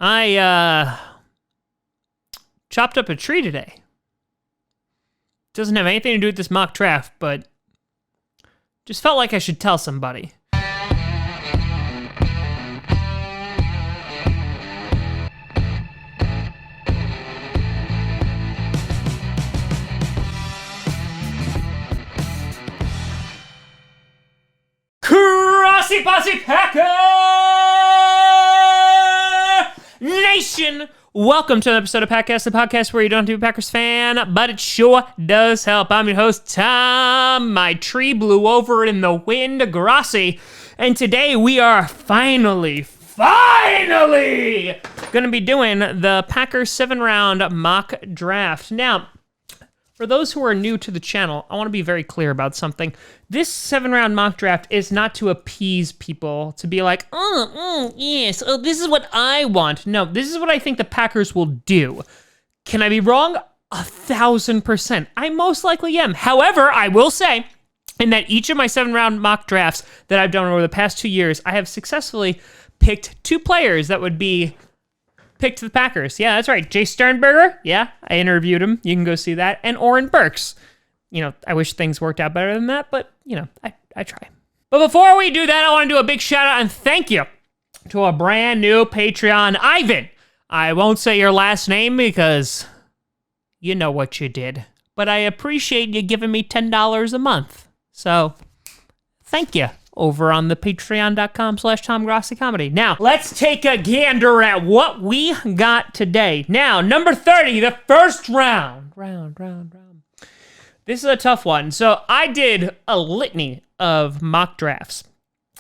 I chopped up a tree today. Doesn't have anything to do with this mock draft, but just felt like I should tell somebody. Grossi Posse Packer Nation! Welcome to an episode of Packast, the podcast where you don't have to be a Packers fan, but it sure does help. I'm your host, Tom. My tree blew over in the wind, Grossi. And today we are finally going to be doing the Packers 7-round mock draft. Now, for those who are new to the channel, I want to be very clear about something. This 7-round mock draft is not to appease people, to be like, yes, this is what I want. No, this is what I think the Packers will do. Can I be wrong? 1,000%. I most likely am. However, I will say, in that each of my 7-round mock drafts that I've done over the past 2 years, I have successfully picked 2 players that would be picked the Packers. Yeah, that's right. Jay Sternberger. Yeah, I interviewed him. You can go see that. And Oren Burks. You know, I wish things worked out better than that, but, you know, I try. But before we do that, I want to do a big shout out and thank you to a brand new Patreon, Ivan. I won't say your last name because you know what you did. But I appreciate you giving me $10 a month. So, thank you. Over on the patreon.com/TomGrossiComedy. Now, let's take a gander at what we got today. Now, number 30, the first round. Round. This is a tough one. So, I did a litany of mock drafts.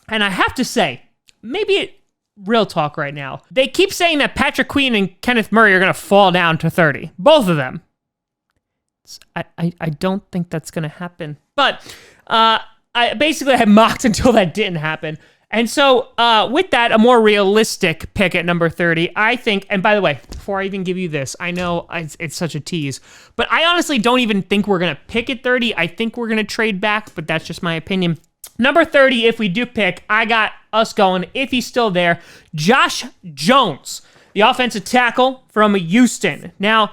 And I have to say, real talk right now, they keep saying that Patrick Queen and Kenneth Murray are going to fall down to 30. Both of them. I don't think that's going to happen. But, I basically had mocked until that didn't happen. And so with that, a more realistic pick at number 30, I think, and by the way, before I even give you this, I know it's such a tease, but I honestly don't even think we're going to pick at 30. I think we're going to trade back, but that's just my opinion. Number 30, if we do pick, I got us going, if he's still there, Josh Jones, the offensive tackle from Houston. Now,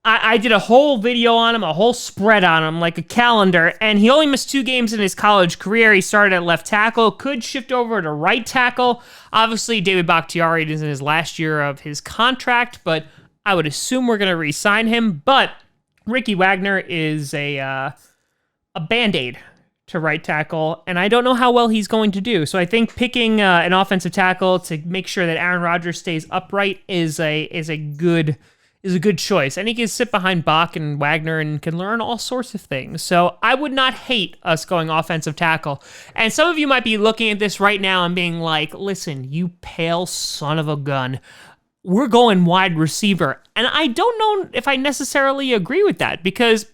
I did a whole video on him, a whole spread on him, like a calendar, and he only missed 2 games in his college career. He started at left tackle, could shift over to right tackle. Obviously, David Bakhtiari is in his last year of his contract, but I would assume we're going to re-sign him. But Ricky Wagner is a Band-Aid to right tackle, and I don't know how well he's going to do. So I think picking an offensive tackle to make sure that Aaron Rodgers stays upright is a good choice. And he can sit behind Bach and Wagner and can learn all sorts of things. So I would not hate us going offensive tackle. And some of you might be looking at this right now and being like, listen, you pale son of a gun. We're going wide receiver. And I don't know if I necessarily agree with that, because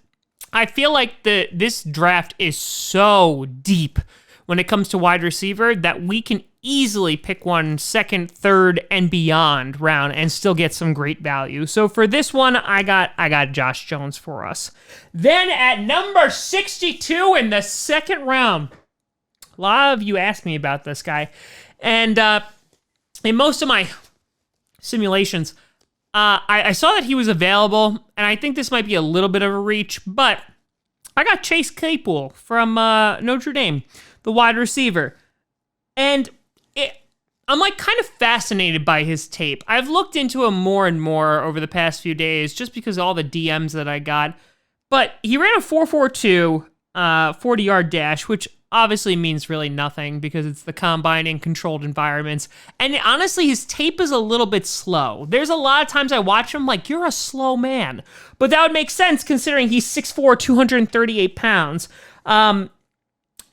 I feel like this draft is so deep when it comes to wide receiver that we can easily pick one second, third, and beyond round and still get some great value. So for this one, I got Josh Jones for us. Then at number 62 in the second round, a lot of you asked me about this guy. And in most of my simulations, I saw that he was available, and I think this might be a little bit of a reach, but I got Chase Claypool from Notre Dame, the wide receiver. And I'm like kind of fascinated by his tape. I've looked into him more and more over the past few days just because of all the DMs that I got. But he ran a 4.42 40-yard dash, which obviously means really nothing because it's the combine in controlled environments. And honestly, his tape is a little bit slow. There's a lot of times I watch him like, you're a slow man. But that would make sense considering he's 6'4", 238 pounds.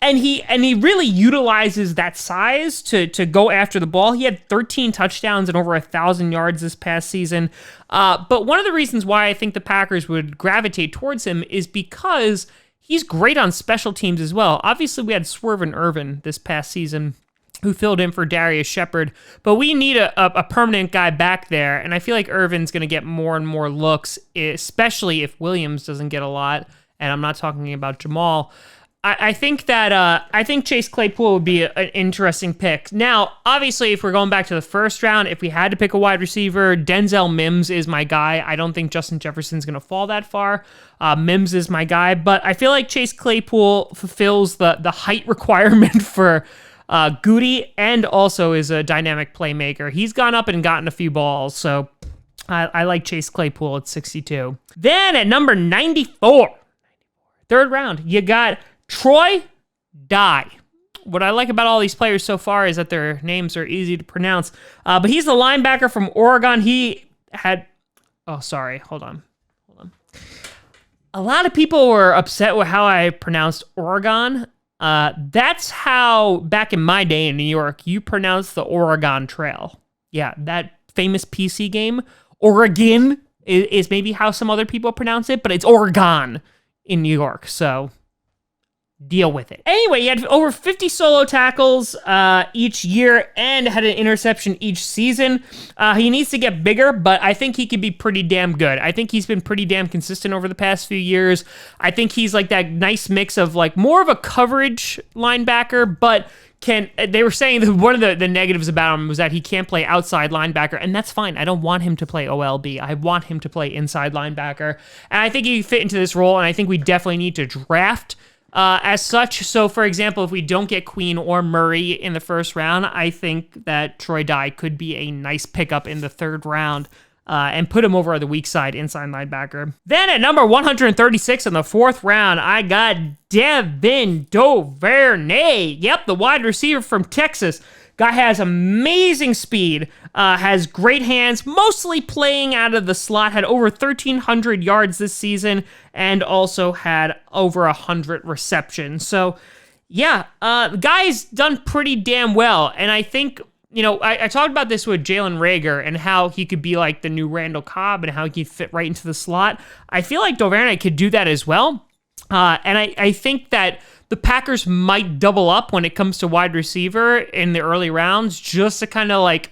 And he really utilizes that size to go after the ball. He had 13 touchdowns and over 1,000 yards this past season. But one of the reasons why I think the Packers would gravitate towards him is because he's great on special teams as well. Obviously, we had Swervin Irvin this past season who filled in for Darius Shepard. But we need a permanent guy back there. And I feel like Irvin's going to get more and more looks, especially if Williams doesn't get a lot. And I'm not talking about Jamal. I think that I think Chase Claypool would be an interesting pick. Now, obviously, if we're going back to the first round, if we had to pick a wide receiver, Denzel Mims is my guy. I don't think Justin Jefferson's going to fall that far. Mims is my guy, but I feel like Chase Claypool fulfills the height requirement for Goody, and also is a dynamic playmaker. He's gone up and gotten a few balls, so I like Chase Claypool at 62. Then at number 94, third round, you got Troy Dye. What I like about all these players so far is that their names are easy to pronounce. But he's the linebacker from Oregon. He had... Oh, sorry. Hold on. A lot of people were upset with how I pronounced Oregon. That's how, back in my day in New York, you pronounce the Oregon Trail. Yeah, that famous PC game. Oregon is maybe how some other people pronounce it, but it's Oregon in New York, so deal with it. Anyway, he had over 50 solo tackles each year and had an interception each season. He needs to get bigger, but I think he could be pretty damn good. I think he's been pretty damn consistent over the past few years. I think he's like that nice mix of like more of a coverage linebacker, but they were saying that one of the negatives about him was that he can't play outside linebacker, and that's fine. I don't want him to play OLB. I want him to play inside linebacker, and I think he fit into this role, and I think we definitely need to draft as such. So, for example, if we don't get Queen or Murray in the first round, I think that Troy Dye could be a nice pickup in the third round and put him over on the weak side, inside linebacker. Then at number 136 in the fourth round, I got Devin Duvernay. Yep, the wide receiver from Texas. Guy has amazing speed, has great hands, mostly playing out of the slot, had over 1,300 yards this season, and also had over 100 receptions. So, yeah, the guy's done pretty damn well, and I think, you know, I talked about this with Jalen Reagor and how he could be like the new Randall Cobb and how he could fit right into the slot. I feel like Duvernay could do that as well, and I think that the Packers might double up when it comes to wide receiver in the early rounds just to kind of like,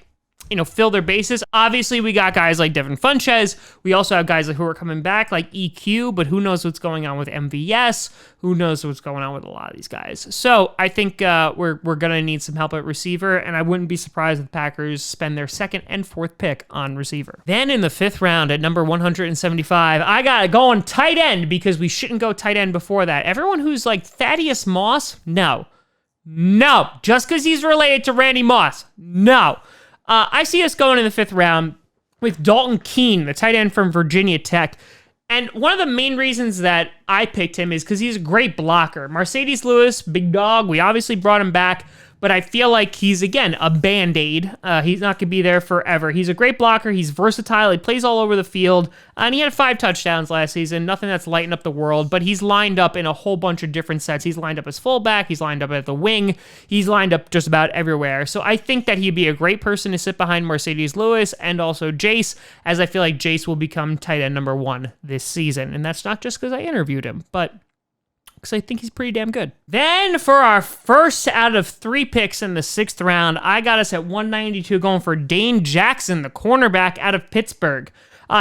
you know, fill their bases. Obviously, we got guys like Devin Funchess. We also have guys who are coming back like EQ, but who knows what's going on with MVS? Who knows what's going on with a lot of these guys? So I think we're going to need some help at receiver, and I wouldn't be surprised if the Packers spend their second and fourth pick on receiver. Then in the fifth round at number 175, I got it going tight end because we shouldn't go tight end before that. Everyone who's like Thaddeus Moss, no. Just because he's related to Randy Moss, no. I see us going in the fifth round with Dalton Keen, the tight end from Virginia Tech. And one of the main reasons that I picked him is because he's a great blocker. Mercedes Lewis, big dog, we obviously brought him back, but I feel like he's, again, a Band-Aid. He's not going to be there forever. He's a great blocker. He's versatile. He plays all over the field. And he had 5 touchdowns last season. Nothing that's lighting up the world, but he's lined up in a whole bunch of different sets. He's lined up as fullback. He's lined up at the wing. He's lined up just about everywhere. So I think that he'd be a great person to sit behind Mercedes Lewis and also Jace, as I feel like Jace will become tight end number 1 this season. And that's not just because I interviewed him, but because I think he's pretty damn good. Then for our first out of 3 picks in the 6th round, I got us at 192 going for Dane Jackson, the cornerback out of Pittsburgh.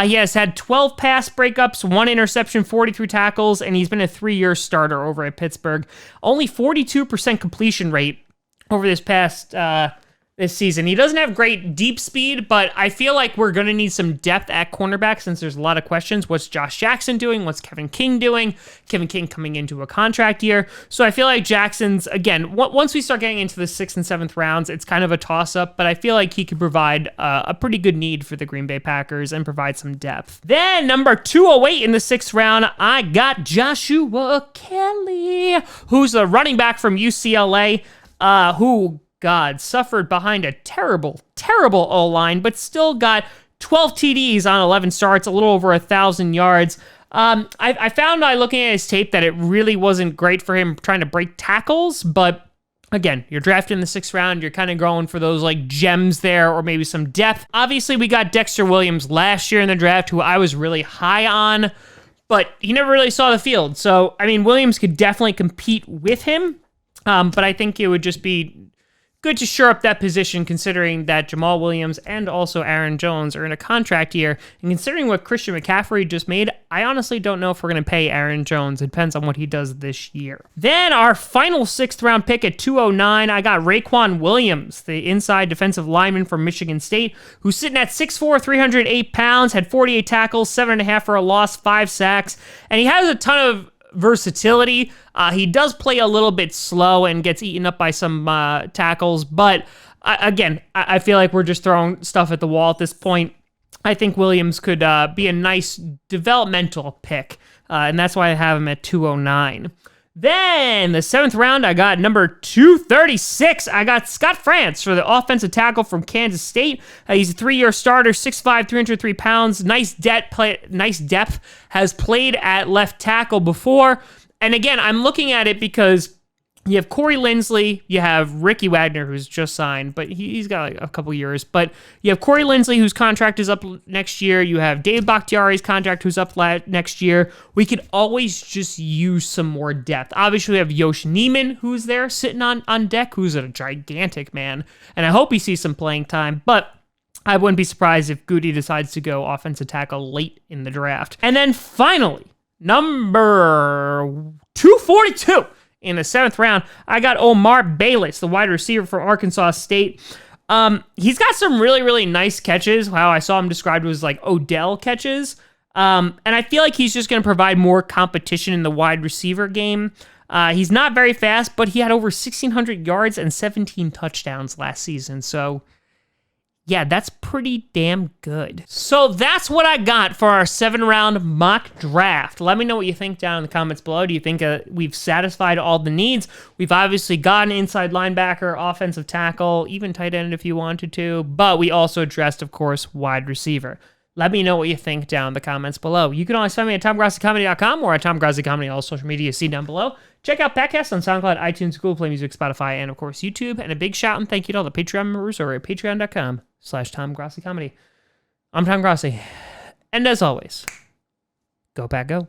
He has had 12 pass breakups, 1 interception, 43 tackles, and he's been a 3-year starter over at Pittsburgh. Only 42% completion rate over this past this season. He doesn't have great deep speed, but I feel like we're going to need some depth at cornerback since there's a lot of questions. What's Josh Jackson doing? What's Kevin King doing? Kevin King coming into a contract year. So I feel like Jackson's, again, once we start getting into the 6th and 7th rounds, it's kind of a toss-up, but I feel like he could provide a pretty good need for the Green Bay Packers and provide some depth. Then number 208 in the 6th round, I got Joshua Kelly, who's a running back from UCLA, who suffered behind a terrible O-line, but still got 12 TDs on 11 starts, a little over 1,000 yards. I found by looking at his tape that it really wasn't great for him trying to break tackles, but again, you're drafted in the 6th round, you're kind of going for those like gems there or maybe some depth. Obviously, we got Dexter Williams last year in the draft, who I was really high on, but he never really saw the field. So, I mean, Williams could definitely compete with him, but I think it would just be good to shore up that position considering that Jamal Williams and also Aaron Jones are in a contract year. And considering what Christian McCaffrey just made, I honestly don't know if we're going to pay Aaron Jones. It depends on what he does this year. Then our final 6th round pick at 209, I got Quan Williams, the inside defensive lineman from Michigan State, who's sitting at 6'4", 308 pounds, had 48 tackles, 7.5 for a loss, 5 sacks, and he has a ton of versatility. He does play a little bit slow and gets eaten up by some tackles, but again, I feel like we're just throwing stuff at the wall at this point. I think Williams could be a nice developmental pick, and that's why I have him at 209. Then, the 7th round, I got number 236. I got Scott France for the offensive tackle from Kansas State. He's a 3-year starter, 6'5", 303 pounds. Nice depth. Has played at left tackle before. And again, I'm looking at it because you have Corey Linsley, you have Ricky Wagner, who's just signed, but he's got like a couple years. But you have Corey Linsley, whose contract is up next year. You have Dave Bakhtiari's contract, who's up next year. We could always just use some more depth. Obviously, we have Yosh Neiman, who's there sitting on deck, who's a gigantic man. And I hope he sees some playing time, but I wouldn't be surprised if Goody decides to go offensive tackle late in the draft. And then finally, number 242. In the 7th round, I got Omar Bayless, the wide receiver from Arkansas State. He's got some really, really nice catches. How I saw him described was like Odell catches. And I feel like he's just going to provide more competition in the wide receiver game. He's not very fast, but he had over 1,600 yards and 17 touchdowns last season. So, yeah, that's pretty damn good. So that's what I got for our 7-round mock draft. Let me know what you think down in the comments below. Do you think we've satisfied all the needs? We've obviously got an inside linebacker, offensive tackle, even tight end if you wanted to, but we also addressed, of course, wide receiver. Let me know what you think down in the comments below. You can always find me at TomGrossiComedy.com or at TomGrossiComedy on all social media. See down below. Check out Packast on SoundCloud, iTunes, Google Play Music, Spotify, and of course YouTube. And a big shout and thank you to all the Patreon members over at patreon.com/TomGrossiComedy. I'm Tom Grossi. And as always, go Pack Go.